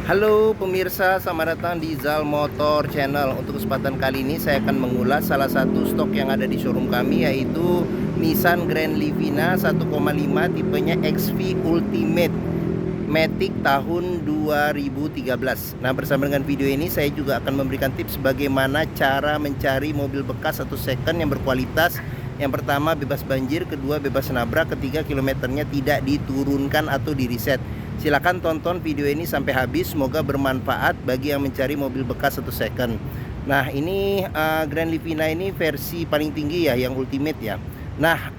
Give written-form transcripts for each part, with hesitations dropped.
Halo pemirsa, selamat datang di Zal Motor Channel. Untuk kesempatan kali ini saya akan mengulas salah satu stok yang ada di showroom kami, yaitu Nissan Grand Livina 1,5 tipenya XV Ultimate Matic tahun 2013. Nah, bersama dengan video ini saya juga akan memberikan tips bagaimana cara mencari mobil bekas atau second yang berkualitas. Yang pertama bebas banjir, kedua bebas nabrak, ketiga kilometernya tidak diturunkan atau di reset. Silahkan tonton video ini sampai habis, semoga bermanfaat bagi yang mencari mobil bekas atau second. Nah, ini Grand Livina ini versi paling tinggi ya, yang ultimate ya. Nah,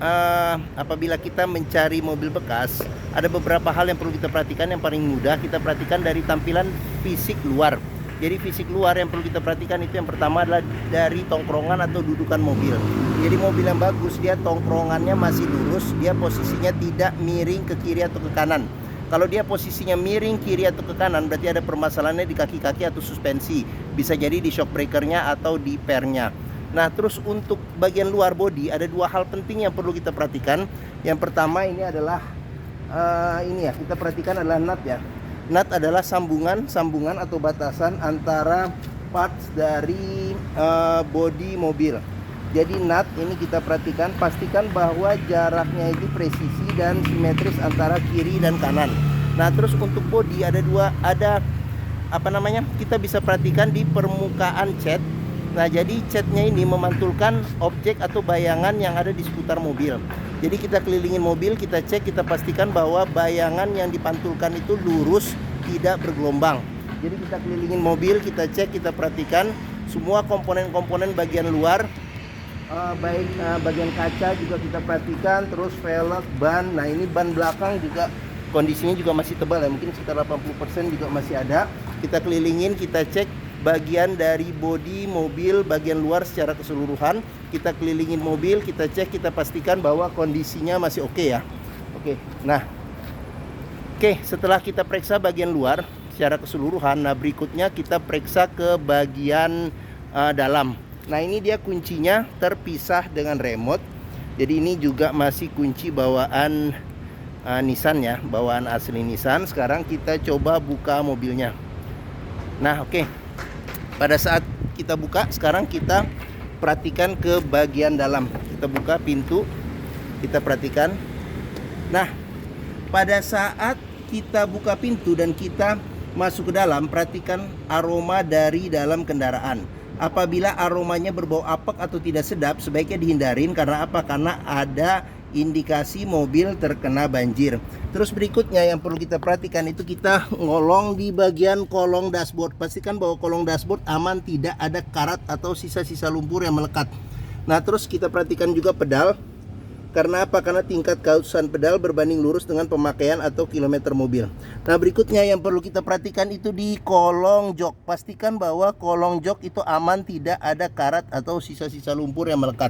apabila kita mencari mobil bekas, ada beberapa hal yang perlu kita perhatikan. Yang paling mudah kita perhatikan dari tampilan fisik luar. Jadi fisik luar yang perlu kita perhatikan itu yang pertama adalah dari tongkrongan atau dudukan mobil. Jadi mobil yang bagus, dia tongkrongannya masih lurus, dia posisinya tidak miring ke kiri atau ke kanan. Kalau dia posisinya miring kiri atau ke kanan, berarti ada permasalahannya di kaki-kaki atau suspensi. Bisa jadi di shock breakernya atau di pernya. Nah, terus untuk bagian luar bodi ada dua hal penting yang perlu kita perhatikan. Yang pertama ini adalah ini ya, kita perhatikan adalah nut ya. Nut adalah sambungan atau batasan antara parts dari bodi mobil. Jadi nut ini kita perhatikan, pastikan bahwa jaraknya itu presisi dan simetris antara kiri dan kanan. Nah, terus untuk bodi ada kita bisa perhatikan di permukaan cat. Nah, jadi catnya ini memantulkan objek atau bayangan yang ada di seputar mobil. Jadi kita kelilingin mobil, kita cek, kita pastikan bahwa bayangan yang dipantulkan itu lurus, tidak bergelombang. Jadi kita kelilingin mobil, kita cek, kita perhatikan semua komponen-komponen bagian luar. Baik bagian kaca juga kita perhatikan, terus velg, ban. Nah, ini ban belakang juga kondisinya juga masih tebal ya, mungkin sekitar 80% juga masih ada. Kita kelilingin, kita cek bagian dari bodi mobil bagian luar secara keseluruhan. Kita kelilingin mobil, kita cek, kita pastikan bahwa kondisinya masih oke ya. Oke, setelah kita periksa bagian luar secara keseluruhan, nah berikutnya kita periksa ke bagian dalam. Nah, ini dia kuncinya terpisah dengan remote. Jadi ini juga masih kunci bawaan Nissan ya, bawaan asli Nissan. Sekarang kita coba buka mobilnya. Nah, oke. Pada saat kita buka, sekarang kita perhatikan ke bagian dalam. Kita buka pintu, kita perhatikan. Nah, pada saat kita buka pintu dan kita masuk ke dalam, perhatikan aroma dari dalam kendaraan. Apabila aromanya berbau apek atau tidak sedap, sebaiknya dihindarin. Karena apa? Karena ada indikasi mobil terkena banjir. Terus berikutnya yang perlu kita perhatikan itu kita ngolong di bagian kolong dashboard. Pastikan bahwa kolong dashboard aman, tidak ada karat atau sisa-sisa lumpur yang melekat. Nah, terus kita perhatikan juga pedal. Karena apa? Karena tingkat kausan pedal berbanding lurus dengan pemakaian atau kilometer mobil. Nah, berikutnya yang perlu kita perhatikan itu di kolong jok. Pastikan bahwa kolong jok itu aman, tidak ada karat atau sisa-sisa lumpur yang melekat.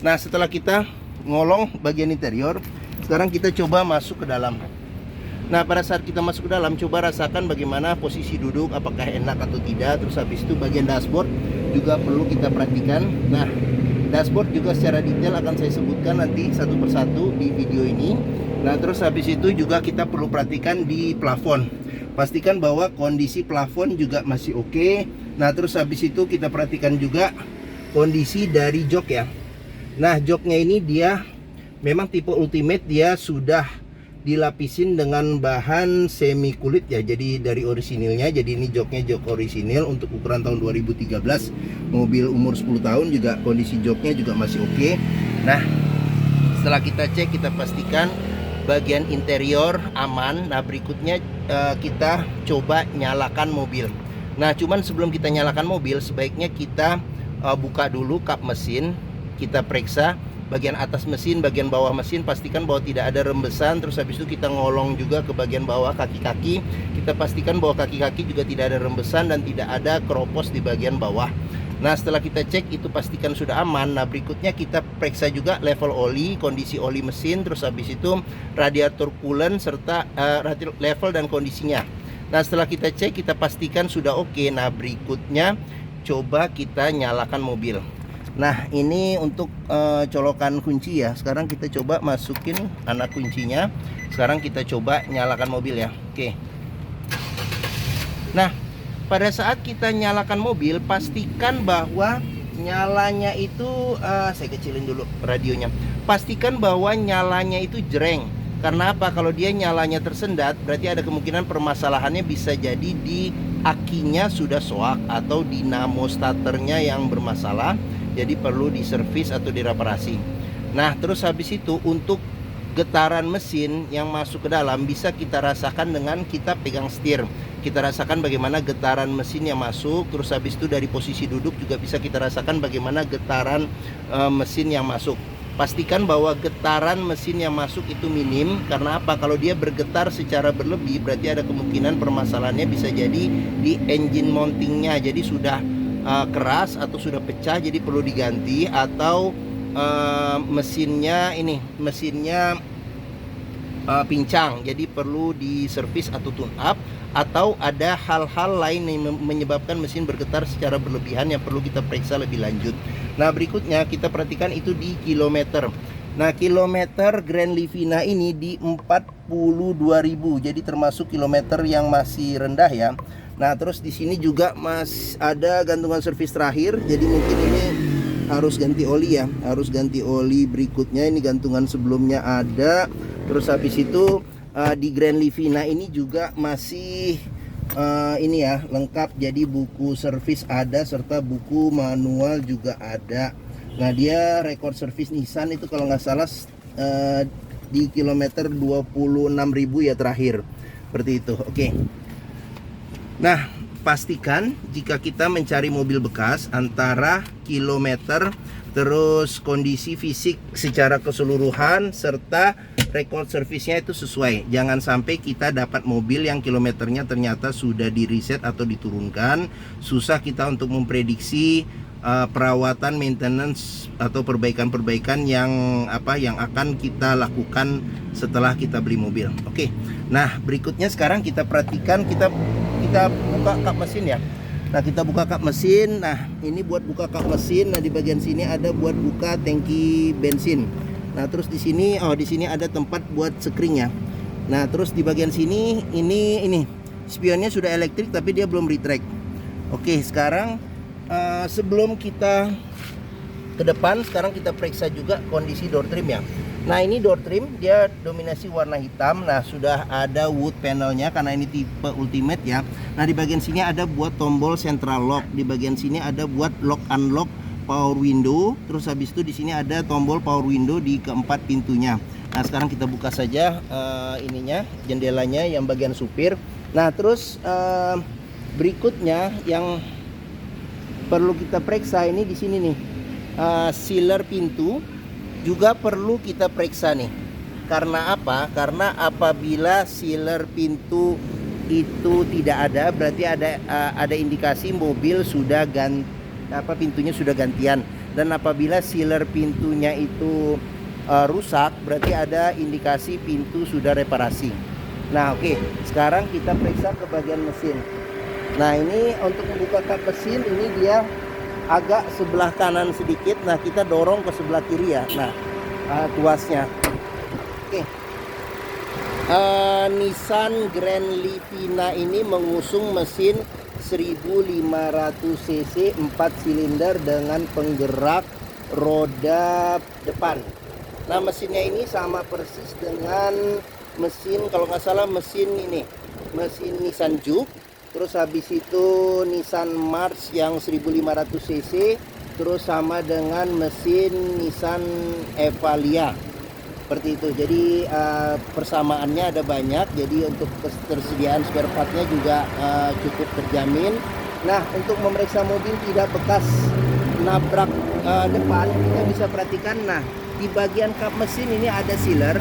Nah, setelah kita ngolong bagian interior, sekarang kita coba masuk ke dalam. Nah, pada saat kita masuk ke dalam, coba rasakan bagaimana posisi duduk, apakah enak atau tidak. Terus habis itu bagian dashboard juga perlu kita perhatikan. Nah, dashboard juga secara detail akan saya sebutkan nanti satu persatu di video ini. Nah, terus habis itu juga kita perlu perhatikan di plafon. Pastikan bahwa kondisi plafon juga masih oke. Nah, terus habis itu kita perhatikan juga kondisi dari jok ya. Nah, joknya ini dia memang tipe ultimate, dia sudah dilapisin dengan bahan semi kulit ya. Jadi dari orisinilnya, jadi ini joknya jok orisinil untuk ukuran tahun 2013. Mobil umur 10 tahun juga kondisi joknya juga masih oke. Nah, setelah kita cek, kita pastikan bagian interior aman. Nah, berikutnya kita coba nyalakan mobil. Nah, cuman sebelum kita nyalakan mobil, sebaiknya kita buka dulu kap mesin. Kita periksa bagian atas mesin, bagian bawah mesin, pastikan bahwa tidak ada rembesan. Terus habis itu kita ngolong juga ke bagian bawah kaki-kaki. Kita pastikan bahwa kaki-kaki juga tidak ada rembesan dan tidak ada keropos di bagian bawah. Nah, setelah kita cek itu pastikan sudah aman. Nah, berikutnya kita periksa juga level oli, kondisi oli mesin. Terus habis itu radiator coolant serta level dan kondisinya. Nah, setelah kita cek, kita pastikan sudah oke. Nah, berikutnya coba kita nyalakan mobil. Nah, ini untuk colokan kunci ya. Sekarang kita coba masukin anak kuncinya. Sekarang kita coba nyalakan mobil ya. Oke. Nah, pada saat kita nyalakan mobil, pastikan bahwa nyalanya itu saya kecilin dulu radionya. Pastikan bahwa nyalanya itu jreng. Karena apa? Kalau dia nyalanya tersendat, berarti ada kemungkinan permasalahannya bisa jadi di akinya sudah soak atau dinamo starternya yang bermasalah. Jadi perlu diservis atau direparasi. Nah, terus habis itu untuk getaran mesin yang masuk ke dalam bisa kita rasakan dengan kita pegang setir. Kita rasakan bagaimana getaran mesin yang masuk. Terus habis itu dari posisi duduk juga bisa kita rasakan bagaimana getaran mesin yang masuk. Pastikan bahwa getaran mesin yang masuk itu minim. Karena apa? Kalau dia bergetar secara berlebih, berarti ada kemungkinan permasalahannya bisa jadi di engine mountingnya. Jadi sudah keras atau sudah pecah, jadi perlu diganti. Atau mesinnya pincang, jadi perlu diservis atau tune up. Atau ada hal-hal lain yang menyebabkan mesin bergetar secara berlebihan yang perlu kita periksa lebih lanjut. Nah, berikutnya kita perhatikan itu di kilometer. Nah, kilometer Grand Livina ini di 42.000, jadi termasuk kilometer yang masih rendah ya. Nah, terus di sini juga ada gantungan servis terakhir, jadi mungkin ini harus ganti oli ya, harus ganti oli. Berikutnya ini gantungan sebelumnya ada. Terus habis itu di Grand Livina ini juga masih ini ya lengkap, jadi buku servis ada serta buku manual juga ada. Nah, dia rekor servis Nissan itu kalau nggak salah di kilometer 26.000 ya terakhir, seperti itu. Oke. Nah, pastikan jika kita mencari mobil bekas, antara kilometer, terus kondisi fisik secara keseluruhan, serta rekod servisnya itu sesuai. Jangan sampai kita dapat mobil yang kilometernya ternyata sudah di reset atau diturunkan. Susah kita untuk memprediksi perawatan, maintenance atau perbaikan-perbaikan yang akan kita lakukan setelah kita beli mobil. Oke. Nah, berikutnya sekarang kita perhatikan, kita buka kap mesin ya. Nah, kita buka kap mesin. Nah, ini buat buka kap mesin. Nah, di bagian sini ada buat buka tangki bensin. Nah, terus di sini ada tempat buat sekring ya. Nah, terus di bagian sini ini spionnya sudah elektrik tapi dia belum retract. Oke, sekarang sebelum kita ke depan, sekarang kita periksa juga kondisi door trim ya. Nah, ini door trim dia dominasi warna hitam. Nah, sudah ada wood panelnya karena ini tipe ultimate ya. Nah, di bagian sini ada buat tombol central lock. Di bagian sini ada buat lock unlock power window. Terus habis itu di sini ada tombol power window di keempat pintunya. Nah, sekarang kita buka saja jendelanya yang bagian supir. Nah, terus berikutnya yang perlu kita periksa ini di sini nih. Sealer pintu juga perlu kita periksa nih. Karena apa? Karena apabila sealer pintu itu tidak ada, berarti ada indikasi mobil sudah pintunya sudah gantian. Dan apabila sealer pintunya itu rusak, berarti ada indikasi pintu sudah reparasi. Nah, oke. Sekarang kita periksa ke bagian mesin. Nah, ini untuk membuka kap mesin ini dia agak sebelah kanan sedikit. Nah, kita dorong ke sebelah kiri ya. Nah, tuasnya. Oke. Nissan Grand Livina ini mengusung mesin 1500 cc 4 silinder dengan penggerak roda depan. Nah, mesinnya ini sama persis dengan mesin, kalau nggak salah mesin Nissan Juke. Terus habis itu Nissan March yang 1500 cc, terus sama dengan mesin Nissan Evalia. Seperti itu. Jadi persamaannya ada banyak. Jadi untuk ketersediaan spare partnya juga cukup terjamin. Nah, untuk memeriksa mobil tidak bekas nabrak depan, kita bisa perhatikan. Nah, di bagian kap mesin ini ada sealer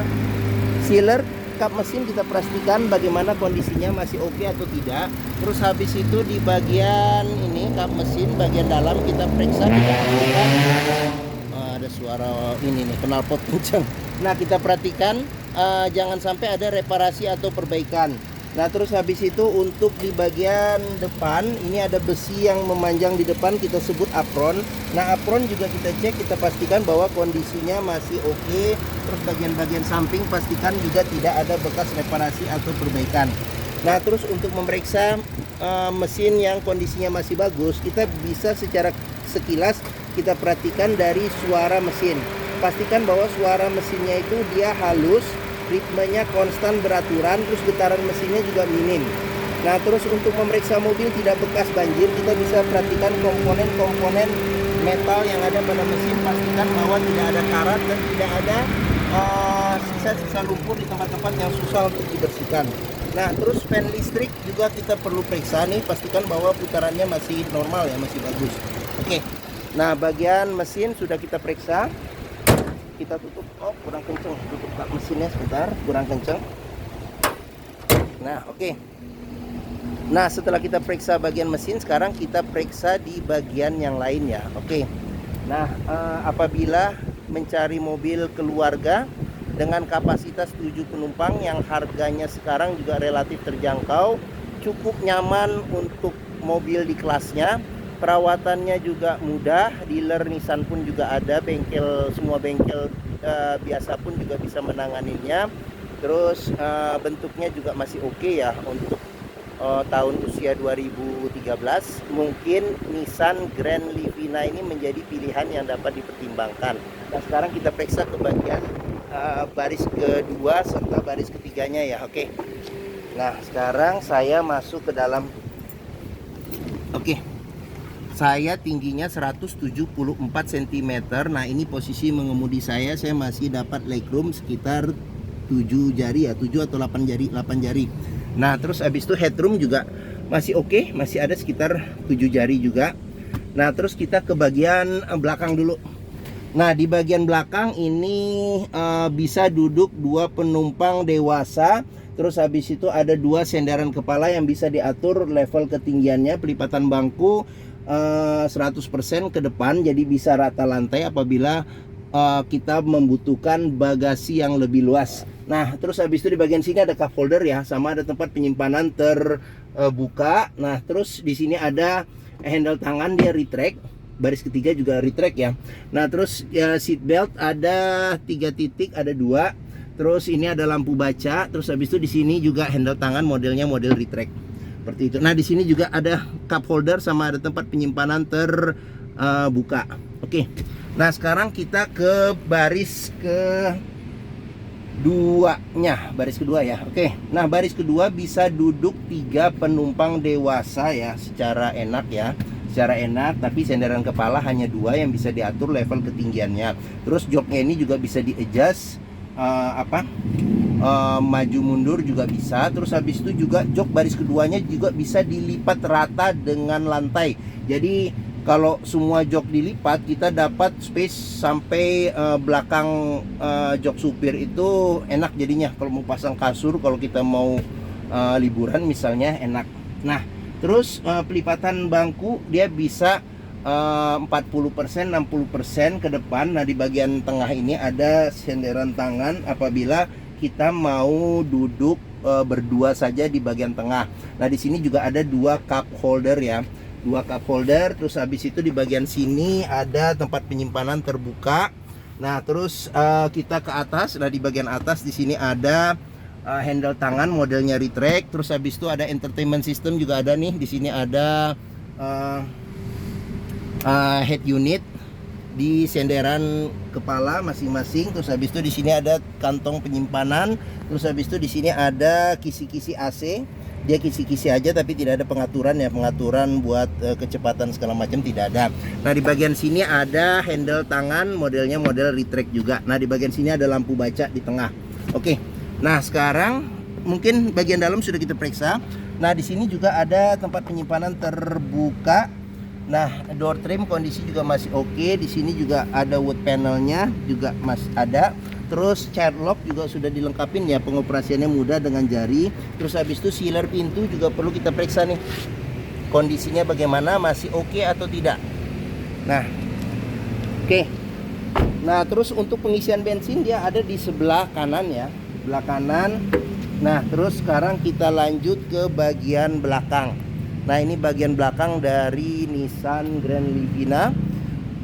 kap mesin, kita pastikan bagaimana kondisinya, masih oke atau tidak. Terus habis itu di bagian ini kap mesin bagian dalam kita periksa, kita perhatikan ada suara ini nih, knalpot kencang. Nah, kita perhatikan jangan sampai ada reparasi atau perbaikan. Nah, terus habis itu untuk di bagian depan ini ada besi yang memanjang di depan, kita sebut apron. Nah, apron juga kita cek, kita pastikan bahwa kondisinya masih oke. Terus bagian-bagian samping pastikan juga tidak ada bekas reparasi atau perbaikan. Nah, terus untuk memeriksa mesin yang kondisinya masih bagus, kita bisa secara sekilas kita perhatikan dari suara mesin. Pastikan bahwa suara mesinnya itu dia halus, ritmenya konstan beraturan, terus getaran mesinnya juga minim. Nah, terus untuk memeriksa mobil tidak bekas banjir, kita bisa perhatikan komponen-komponen metal yang ada pada mesin. Pastikan bahwa tidak ada karat dan tidak ada sisa-sisa lumpur di tempat-tempat yang susah untuk dibersihkan. Nah, terus fan listrik juga kita perlu periksa nih, pastikan bahwa putarannya masih normal ya, masih bagus. Oke. Nah, bagian mesin sudah kita periksa. Kita tutup. Oh, kurang kenceng. Tutup mesinnya sebentar, kurang kenceng. Nah, oke. Nah, setelah kita periksa bagian mesin, sekarang kita periksa di bagian yang lain ya. Oke. Nah, apabila mencari mobil keluarga dengan kapasitas 7 penumpang yang harganya sekarang juga relatif terjangkau, cukup nyaman untuk mobil di kelasnya, perawatannya juga mudah, dealer Nissan pun juga ada, semua bengkel biasa pun juga bisa menanganinya. Terus bentuknya juga masih oke ya untuk tahun usia 2013. Mungkin Nissan Grand Livina ini menjadi pilihan yang dapat dipertimbangkan. Nah, sekarang kita periksa ke bagian baris kedua serta baris ketiganya ya. Oke. Nah, sekarang saya masuk ke dalam. Oke. Saya tingginya 174 cm. Nah, ini posisi mengemudi saya masih dapat legroom sekitar 7 jari ya, 7 atau 8 jari. Nah, terus habis itu headroom juga masih oke, masih ada sekitar 7 jari juga. Nah, terus kita ke bagian belakang dulu. Nah, di bagian belakang ini bisa duduk 2 penumpang dewasa. Terus habis itu ada 2 senderan kepala yang bisa diatur level ketinggiannya. Pelipatan bangku 100% ke depan, jadi bisa rata lantai apabila kita membutuhkan bagasi yang lebih luas. Nah, terus habis itu di bagian sini ada cup holder ya, sama ada tempat penyimpanan terbuka. Nah, terus di sini ada handle tangan, dia retract. Baris ketiga juga retract ya. Nah, terus ya, seat belt ada 3 titik, ada 2. Terus ini ada lampu baca. Terus habis itu di sini juga handle tangan, modelnya model retract. Seperti itu. Nah, di sini juga ada cup holder sama ada tempat penyimpanan terbuka. Oke. Nah, sekarang kita ke baris keduanya, baris kedua ya. Oke. Nah, baris kedua bisa duduk 3 penumpang dewasa ya, secara enak ya. Secara enak, tapi senderan kepala hanya 2 yang bisa diatur level ketinggiannya. Terus joknya ini juga bisa di-adjust maju mundur juga bisa. Terus habis itu juga jok baris keduanya juga bisa dilipat rata dengan lantai. Jadi kalau semua jok dilipat, kita dapat space sampai belakang jok supir itu enak jadinya. Kalau mau pasang kasur, kalau kita mau liburan misalnya enak. Nah, terus pelipatan bangku dia bisa 40%, 60% ke depan. Nah, di bagian tengah ini ada senderan tangan apabila kita mau duduk berdua saja di bagian tengah. Nah, di sini juga ada 2 cup holder ya. 2 cup holder. Terus habis itu di bagian sini ada tempat penyimpanan terbuka. Nah, terus kita ke atas. Nah, di bagian atas di sini ada handle tangan modelnya retract. Terus habis itu ada entertainment system juga ada nih. Di sini ada head unit di senderan kepala masing-masing. Terus habis itu di sini ada kantong penyimpanan. Terus habis itu di sini ada kisi-kisi AC. Dia kisi-kisi aja tapi tidak ada pengaturan ya, pengaturan buat kecepatan segala macam tidak ada. Nah, di bagian sini ada handle tangan modelnya model retract juga. Nah, di bagian sini ada lampu baca di tengah. Oke. Nah, sekarang mungkin bagian dalam sudah kita periksa. Nah, di sini juga ada tempat penyimpanan terbuka. Nah, door trim kondisi juga masih oke. Di sini juga ada wood panelnya juga masih ada. Terus child lock juga sudah dilengkapin ya, pengoperasiannya mudah dengan jari. Terus habis itu sealer pintu juga perlu kita periksa nih, kondisinya bagaimana, masih oke atau tidak. Nah, oke. Nah, terus untuk pengisian bensin dia ada di sebelah kanan ya, sebelah kanan. Nah, terus sekarang kita lanjut ke bagian belakang. Nah, ini bagian belakang dari Nissan Grand Livina.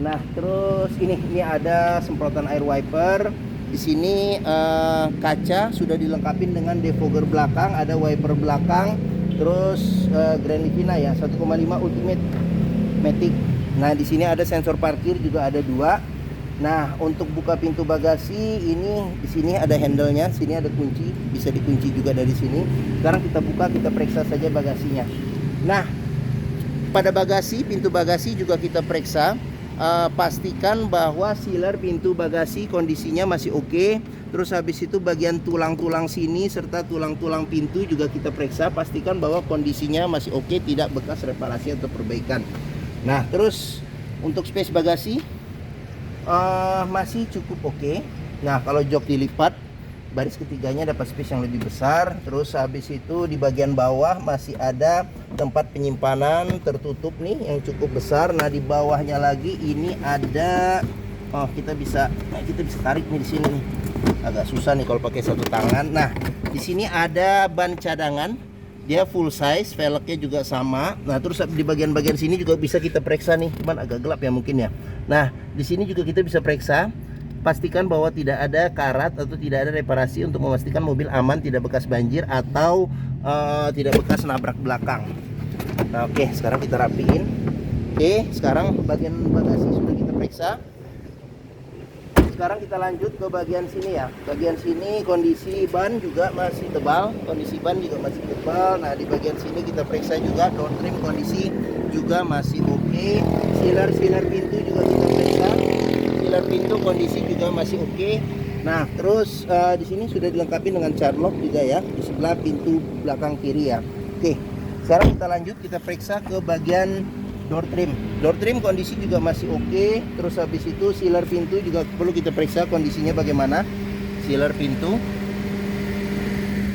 Nah, terus ini ada semprotan air wiper. Di sini kaca sudah dilengkapi dengan defogger belakang, ada wiper belakang. Terus Grand Livina ya 1,5 Ultimate Matic. Nah di sini ada sensor parkir juga ada 2. Nah untuk buka pintu bagasi ini di sini ada handle-nya, sini ada kunci, bisa dikunci juga dari sini. Sekarang kita buka, kita periksa saja bagasinya. Nah pada bagasi, pintu bagasi juga kita periksa. Pastikan bahwa sealer pintu bagasi kondisinya masih oke. Terus habis itu bagian tulang-tulang sini serta tulang-tulang pintu juga kita periksa. Pastikan bahwa kondisinya masih oke, tidak bekas reparasi atau perbaikan. Nah terus untuk space bagasi masih cukup oke. Nah kalau jok dilipat, baris ketiganya dapat space yang lebih besar. Terus habis itu di bagian bawah masih ada tempat penyimpanan tertutup nih yang cukup besar. Nah di bawahnya lagi ini ada kita bisa tarik nih di sini nih. Agak susah nih kalau pakai satu tangan. Nah di sini ada ban cadangan, dia full size, velgnya juga sama. Nah terus di bagian-bagian sini juga bisa kita periksa nih, cuman agak gelap ya mungkin ya. Nah di sini juga kita bisa periksa. Pastikan bahwa tidak ada karat atau tidak ada reparasi untuk memastikan mobil aman, tidak bekas banjir atau tidak bekas nabrak belakang. Nah oke, sekarang kita rapiin. Oke, sekarang bagian bagasi sudah kita periksa. Sekarang kita lanjut ke bagian sini ya. Bagian sini kondisi ban juga masih tebal, Nah di bagian sini kita periksa juga door trim, kondisi juga masih oke. Sealer pintu juga kita periksa. Sealer pintu kondisi juga masih oke. Nah terus di sini sudah dilengkapi dengan child lock juga ya, di sebelah pintu belakang kiri ya. Oke, sekarang kita lanjut, kita periksa ke bagian door trim. Door trim kondisi juga masih oke. Terus habis itu sealer pintu juga perlu kita periksa kondisinya bagaimana. Sealer pintu.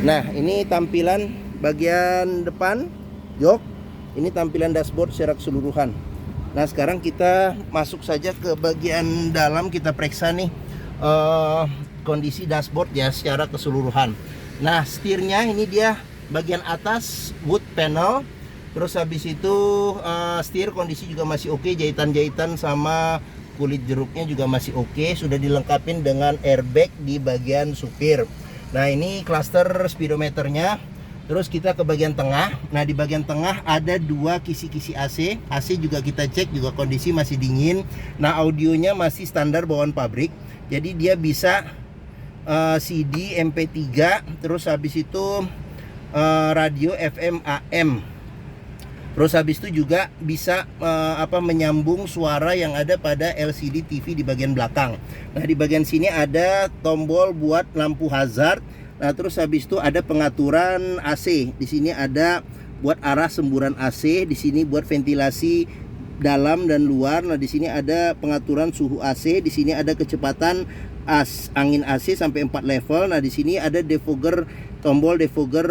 Nah ini tampilan bagian depan jok. Ini tampilan dashboard secara keseluruhan. Nah sekarang kita masuk saja ke bagian dalam, kita periksa nih kondisi dashboard ya secara keseluruhan. Nah setirnya ini dia bagian atas wood panel. Terus habis itu setir kondisi juga masih oke, jahitan-jahitan sama kulit jeruknya juga masih oke. Sudah dilengkapi dengan airbag di bagian supir. Nah ini cluster speedometernya. Terus kita ke bagian tengah. Nah di bagian tengah ada 2 kisi-kisi AC. AC juga kita cek juga kondisi masih dingin. Nah audionya masih standar bawaan pabrik. Jadi dia bisa CD, MP3. Terus habis itu radio FM AM. Terus habis itu juga bisa menyambung suara yang ada pada LCD TV di bagian belakang. Nah di bagian sini ada tombol buat lampu hazard. Nah terus habis itu ada pengaturan AC. Di sini ada buat arah semburan AC. Di sini buat ventilasi dalam dan luar. Nah di sini ada pengaturan suhu AC. Di sini ada kecepatan angin AC sampai 4 level. Nah di sini ada defogger, tombol defogger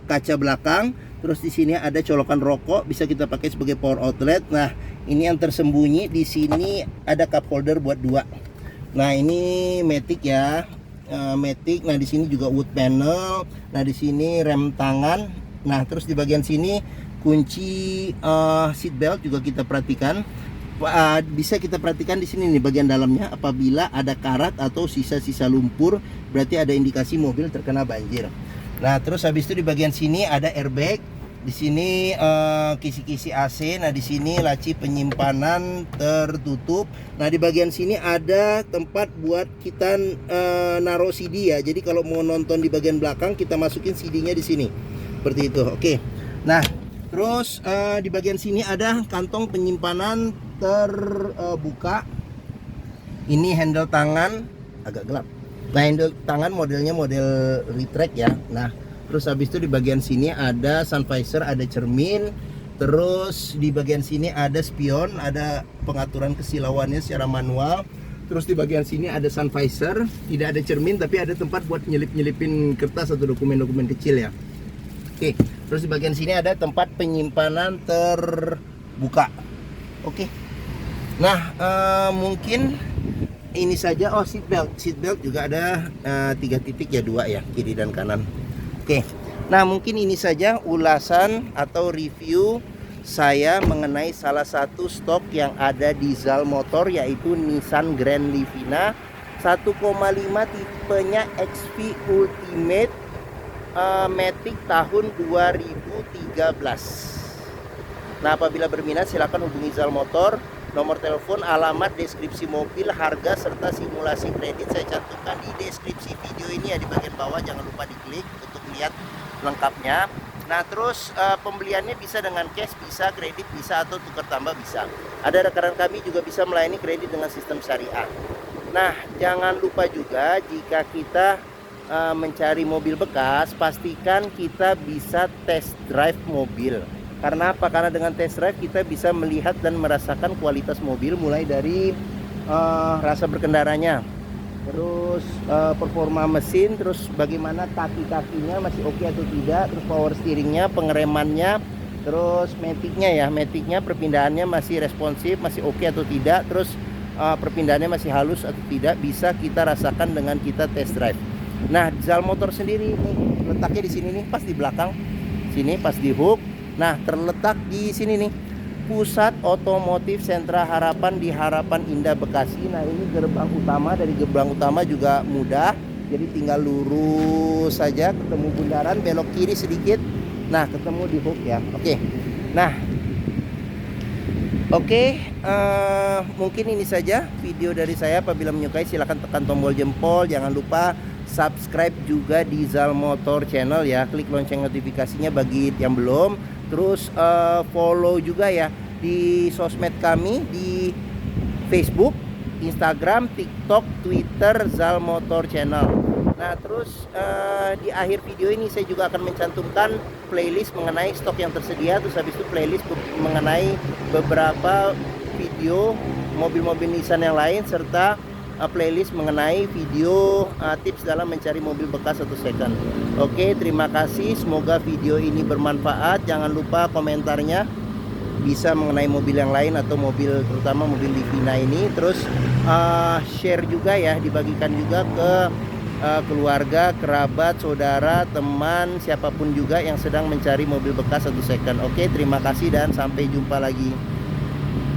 kaca belakang. Terus di sini ada colokan rokok, bisa kita pakai sebagai power outlet. Nah ini yang tersembunyi di sini ada cup holder buat 2. Nah ini Matic ya. Matic. Nah di sini juga wood panel. Nah di sini rem tangan. Nah terus di bagian sini kunci seat belt juga kita perhatikan. Bisa kita perhatikan di sini nih bagian dalamnya, apabila ada karat atau sisa-sisa lumpur berarti ada indikasi mobil terkena banjir. Nah terus habis itu di bagian sini ada airbag. Di sini kisi-kisi AC. Nah di sini laci penyimpanan tertutup. Nah di bagian sini ada tempat buat kita naruh CD ya. Jadi kalau mau nonton di bagian belakang kita masukin CD-nya di sini. Seperti itu. Oke. Nah terus di bagian sini ada kantong penyimpanan terbuka. Ini handle tangan, agak gelap. Nah handle tangan modelnya model retract ya. Nah terus habis itu di bagian sini ada sun visor, ada cermin. Terus di bagian sini ada spion, ada pengaturan kesilauannya secara manual. Terus di bagian sini ada sun visor, tidak ada cermin tapi ada tempat buat nyelip-nyelipin kertas atau dokumen-dokumen kecil ya. Oke, terus di bagian sini ada tempat penyimpanan terbuka. Oke. Nah, mungkin ini saja. Oh, seat belt juga ada 3 titik ya, 2 ya, kiri dan kanan. Oke, nah mungkin ini saja ulasan atau review saya mengenai salah satu stok yang ada diesel motor, yaitu Nissan Grand Livina 1,5 tipenya XV Ultimate Matic tahun 2013. Nah, apabila berminat silakan hubungi Zal Motor. Nomor telepon, alamat, deskripsi mobil, harga, serta simulasi kredit saya cantumkan di deskripsi video ini ya, di bagian bawah. Jangan lupa diklik untuk lihat lengkapnya. Nah, terus pembeliannya bisa dengan cash, bisa kredit, bisa atau tukar tambah bisa. Ada rekan kami juga bisa melayani kredit dengan sistem syariah. Nah, jangan lupa juga jika kita mencari mobil bekas, pastikan kita bisa test drive mobil. Karena apa? Karena dengan test drive kita bisa melihat dan merasakan kualitas mobil, mulai dari rasa berkendaranya, terus performa mesin, terus bagaimana kaki-kakinya masih oke atau tidak, terus power steeringnya, pengeremannya, terus maticnya perpindahannya masih responsif, masih oke atau tidak, terus perpindahannya masih halus atau tidak, bisa kita rasakan dengan kita test drive. Nah, Zal Motor sendiri nih letaknya di sini nih, pas di belakang sini, pas di hook. Nah, terletak di sini nih, Pusat Otomotif Sentra Harapan di Harapan Indah, Bekasi. Nah, ini gerbang utama. Dari gerbang utama juga mudah, jadi tinggal lurus saja, ketemu bundaran, belok kiri sedikit, nah ketemu di hook ya. Oke. Nah, mungkin ini saja video dari saya. Apabila menyukai silahkan tekan tombol jempol. Jangan lupa subscribe juga di Zal Motor Channel ya, klik lonceng notifikasinya bagi yang belum. Terus follow juga ya di sosmed kami, di Facebook, Instagram, TikTok, Twitter, Zal Motor Channel. Nah, terus di akhir video ini saya juga akan mencantumkan playlist mengenai stok yang tersedia. Terus habis itu playlist mengenai beberapa video mobil-mobil Nissan yang lain, serta playlist mengenai video tips dalam mencari mobil bekas atau second. Oke, terima kasih, semoga video ini bermanfaat. Jangan lupa komentarnya bisa mengenai mobil yang lain atau mobil, terutama mobil Livina ini. Terus share juga ya, dibagikan juga ke keluarga, kerabat, saudara, teman, siapapun juga yang sedang mencari mobil bekas atau second. Oke, terima kasih dan sampai jumpa lagi.